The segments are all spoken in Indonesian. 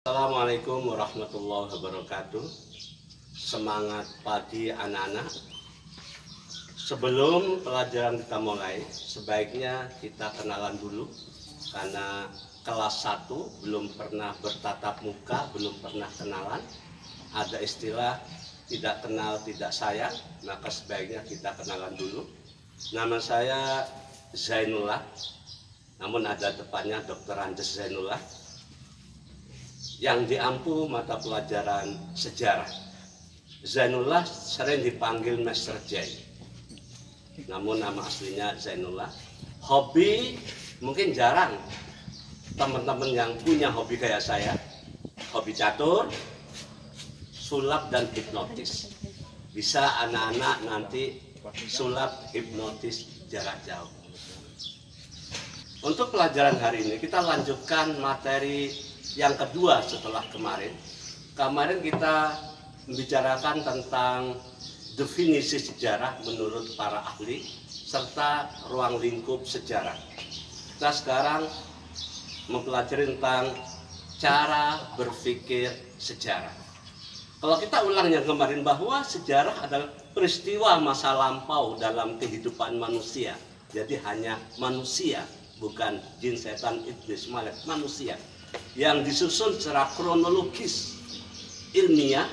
Assalamualaikum warahmatullahi wabarakatuh. Semangat pagi anak-anak. Sebelum pelajaran kita mulai, sebaiknya kita kenalan dulu. Karena kelas 1 belum pernah bertatap muka, belum pernah kenalan. Ada istilah tidak kenal tidak sayang, maka sebaiknya kita kenalan dulu. Nama saya Zainullah, namun ada depannya Dr. Andes Zainullah, yang diampu mata pelajaran sejarah. Zainullah sering dipanggil Master J, namun nama aslinya Zainullah. Hobi mungkin jarang teman-teman yang punya hobi kayak saya. Hobi catur, sulap, dan hipnotis. Bisa anak-anak nanti sulap hipnotis jarak jauh. Untuk pelajaran hari ini kita lanjutkan materi yang kedua setelah kemarin. Kemarin kita membicarakan tentang definisi sejarah menurut para ahli serta ruang lingkup sejarah. Kita sekarang mempelajari tentang cara berpikir sejarah. Kalau kita ulang yang kemarin bahwa sejarah adalah peristiwa masa lampau dalam kehidupan manusia. Jadi hanya manusia, bukan jin, setan, iblis, malaikat, manusia yang disusun secara kronologis, ilmiah,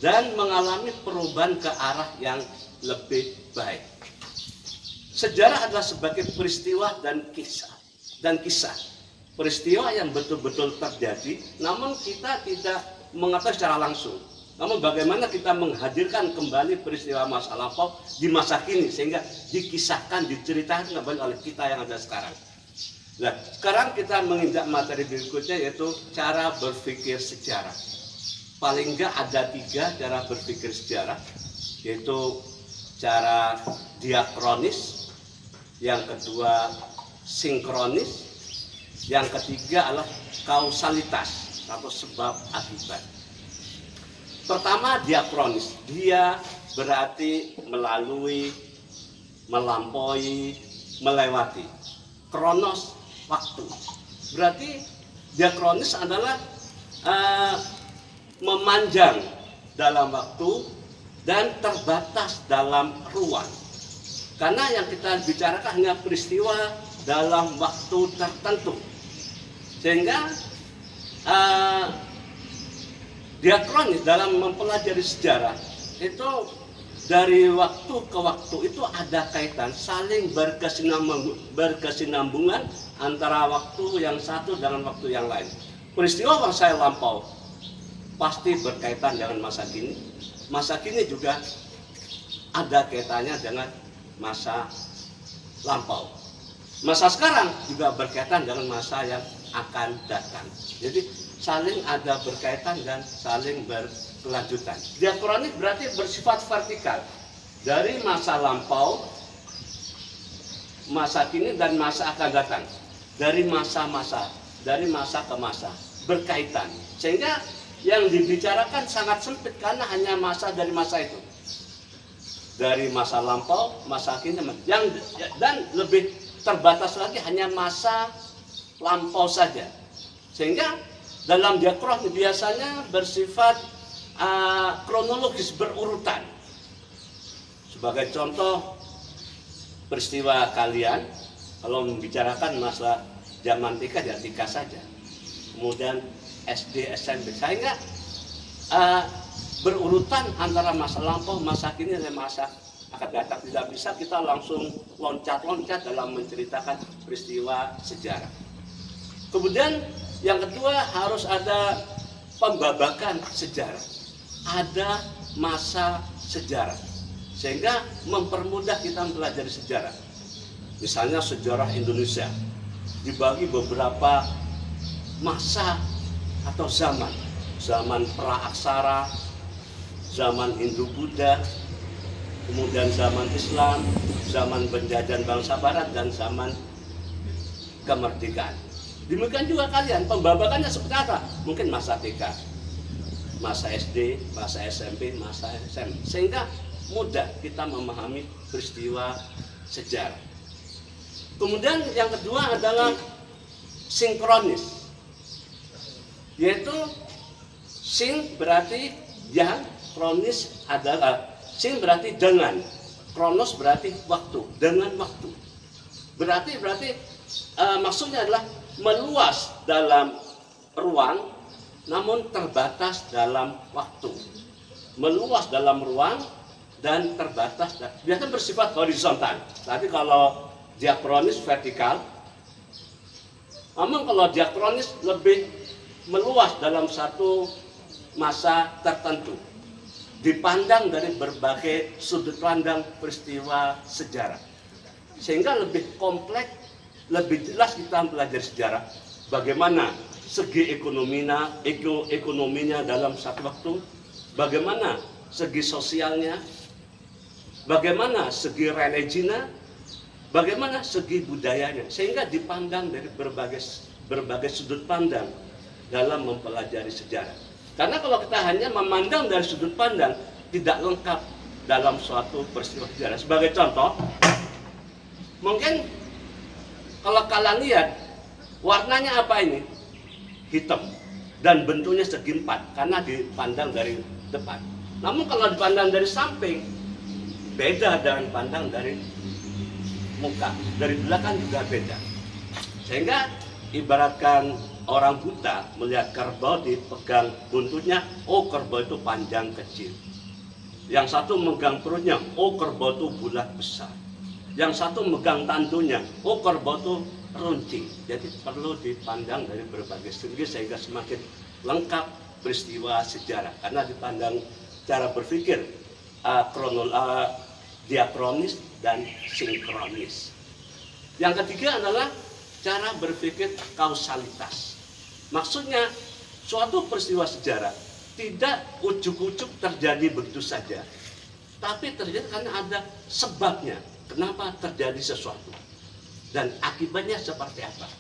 dan mengalami perubahan ke arah yang lebih baik. Sejarah adalah sebagai peristiwa dan kisah. Peristiwa yang betul-betul terjadi, namun kita tidak mengetahui secara langsung. Namun bagaimana kita menghadirkan kembali peristiwa masa lampau di masa kini, sehingga dikisahkan, diceritakan kembali oleh kita yang ada sekarang. Nah, sekarang kita menginjak materi berikutnya, yaitu cara berpikir sejarah. Paling enggak ada 3 cara berpikir sejarah, yaitu cara diakronis, yang kedua sinkronis, yang ketiga adalah kausalitas atau sebab akibat. Pertama, diakronis. Dia berarti melalui, melampaui, melewati. Kronos, waktu. Berarti diakronis adalah memanjang dalam waktu dan terbatas dalam ruang. Karena yang kita bicarakan hanya peristiwa dalam waktu tertentu. Sehingga diakronis dalam mempelajari sejarah itu dari waktu ke waktu itu ada kaitan, saling berkesinambungan antara waktu yang satu dengan waktu yang lain. Peristiwa masa lampau pasti berkaitan dengan masa kini. Masa kini juga ada kaitannya dengan masa lampau. Masa sekarang juga berkaitan dengan masa yang akan datang. Jadi saling ada berkaitan dan saling berkelanjutan. Diakronis berarti bersifat vertikal dari masa lampau, masa kini, dan masa akan datang. Dari masa ke masa berkaitan. Sehingga yang dibicarakan sangat sempit karena hanya masa dari masa itu. Dari masa lampau, masa kini, dan lebih terbatas lagi hanya masa lampau saja. Sehingga dalam diakronis biasanya bersifat kronologis, berurutan. Sebagai contoh, peristiwa kalian kalau membicarakan masa zaman TK ya TK saja, kemudian SD, SMP, sehingga berurutan antara masa lampau, masa kini, dan masa akan datang. Tidak bisa kita langsung loncat-loncat dalam menceritakan peristiwa sejarah. Kemudian yang kedua, harus ada pembabakan sejarah. Ada masa sejarah. Sehingga mempermudah kita mempelajari sejarah. Misalnya sejarah Indonesia dibagi beberapa masa atau zaman. Zaman pra-aksara, zaman Hindu-Buddha, kemudian zaman Islam, zaman penjajahan bangsa Barat, dan zaman kemerdekaan. Demikian juga kalian, pembabakannya seperti apa? Mungkin masa TK, masa SD, masa SMP, masa SMA. Sehingga mudah kita memahami peristiwa sejarah. Kemudian yang kedua adalah sinkronis. yaitu sing berarti yang, kronis adalah sing berarti dengan, kronos berarti waktu, dengan waktu. Berarti maksudnya adalah meluas dalam ruang namun terbatas dalam waktu. Meluas dalam ruang dan terbatas, biasanya bersifat horizontal. Tapi kalau diakronis vertikal, namun kalau diakronis lebih meluas dalam satu masa tertentu, dipandang dari berbagai sudut pandang peristiwa sejarah, sehingga lebih kompleks, lebih jelas kita mempelajari sejarah. Bagaimana segi ekonominya dalam satu waktu, bagaimana segi sosialnya, bagaimana segi religinya, bagaimana segi budayanya, sehingga dipandang dari berbagai sudut pandang dalam mempelajari sejarah. Karena kalau kita hanya memandang dari sudut pandang, tidak lengkap dalam suatu peristiwa sejarah. Sebagai contoh, mungkin kalau kalian lihat, warnanya apa ini? Hitam. Dan bentuknya segi empat, karena dipandang dari depan. Namun kalau dipandang dari samping, beda dengan pandang dari muka. Dari belakang juga beda. Sehingga ibaratkan orang buta melihat kerbau dipegang buntutnya, oh kerbau itu panjang kecil. Yang satu megang perutnya, oh kerbau itu bulat besar. Yang satu megang tandunya, oh kerbau itu runcing. Jadi perlu dipandang dari berbagai segi sehingga semakin lengkap peristiwa sejarah. Karena dipandang cara berpikir diakronis dan sinkronis. Yang ketiga adalah cara berpikir kausalitas. Maksudnya suatu peristiwa sejarah tidak ujuk-ujuk terjadi begitu saja, tapi terjadi karena ada sebabnya. Kenapa terjadi sesuatu dan akibatnya seperti apa?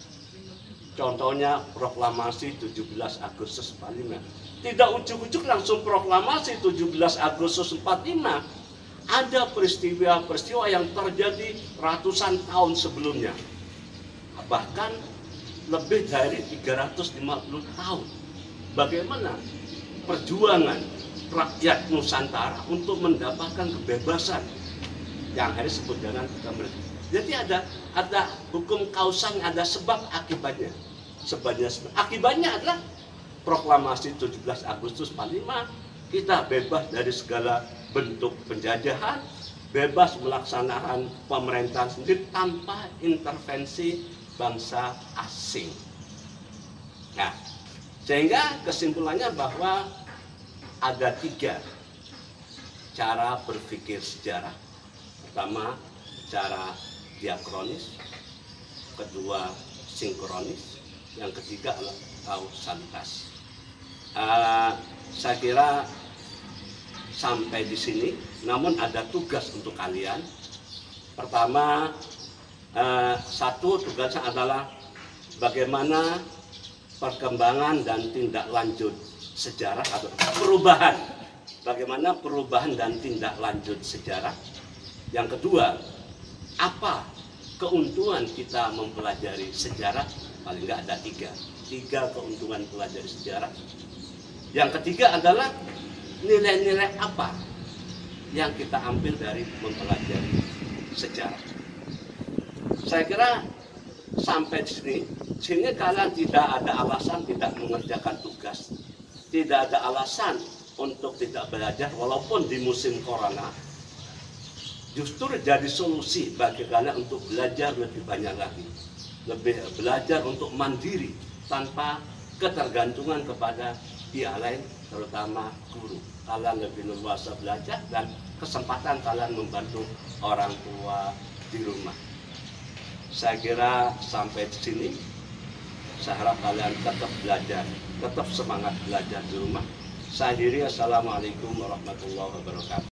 Contohnya proklamasi 17 Agustus 45. Tidak ujuk-ujuk langsung proklamasi 17 Agustus 45. Ada peristiwa-peristiwa yang terjadi ratusan tahun sebelumnya. Bahkan lebih dari 350 tahun. Bagaimana perjuangan rakyat Nusantara untuk mendapatkan kebebasan yang hari disebut dengan kemerdekaan. Jadi ada hukum kausal, ada sebab akibatnya. Akibatnya adalah proklamasi 17 Agustus 45, kita bebas dari segala bentuk penjajahan, bebas melaksanakan pemerintahan sendiri tanpa intervensi bangsa asing. Nah, sehingga kesimpulannya bahwa ada 3 cara berpikir sejarah. Pertama, cara diakronis, kedua sinkronis, yang ketiga adalah kausalitas. Saya kira sampai di sini, namun ada tugas untuk kalian. Pertama, satu tugasnya adalah bagaimana perkembangan dan tindak lanjut sejarah atau perubahan. Bagaimana perubahan dan tindak lanjut sejarah. Yang kedua, apa keuntungan kita mempelajari sejarah? Paling nggak ada 3 keuntungan pelajari sejarah. Yang ketiga adalah nilai-nilai apa yang kita ambil dari mempelajari sejarah. Saya kira sampai di sini kalian tidak ada alasan tidak mengerjakan tugas, tidak ada alasan untuk tidak belajar walaupun di musim corona. Justru jadi solusi bagi kalian untuk belajar lebih banyak lagi, lebih belajar untuk mandiri tanpa ketergantungan kepada pihak lain, terutama guru. Kalian lebih leluasa belajar dan kesempatan kalian membantu orang tua di rumah. Saya kira sampai di sini. Saya harap kalian tetap belajar, tetap semangat belajar di rumah. Saya diri, assalamualaikum warahmatullahi wabarakatuh.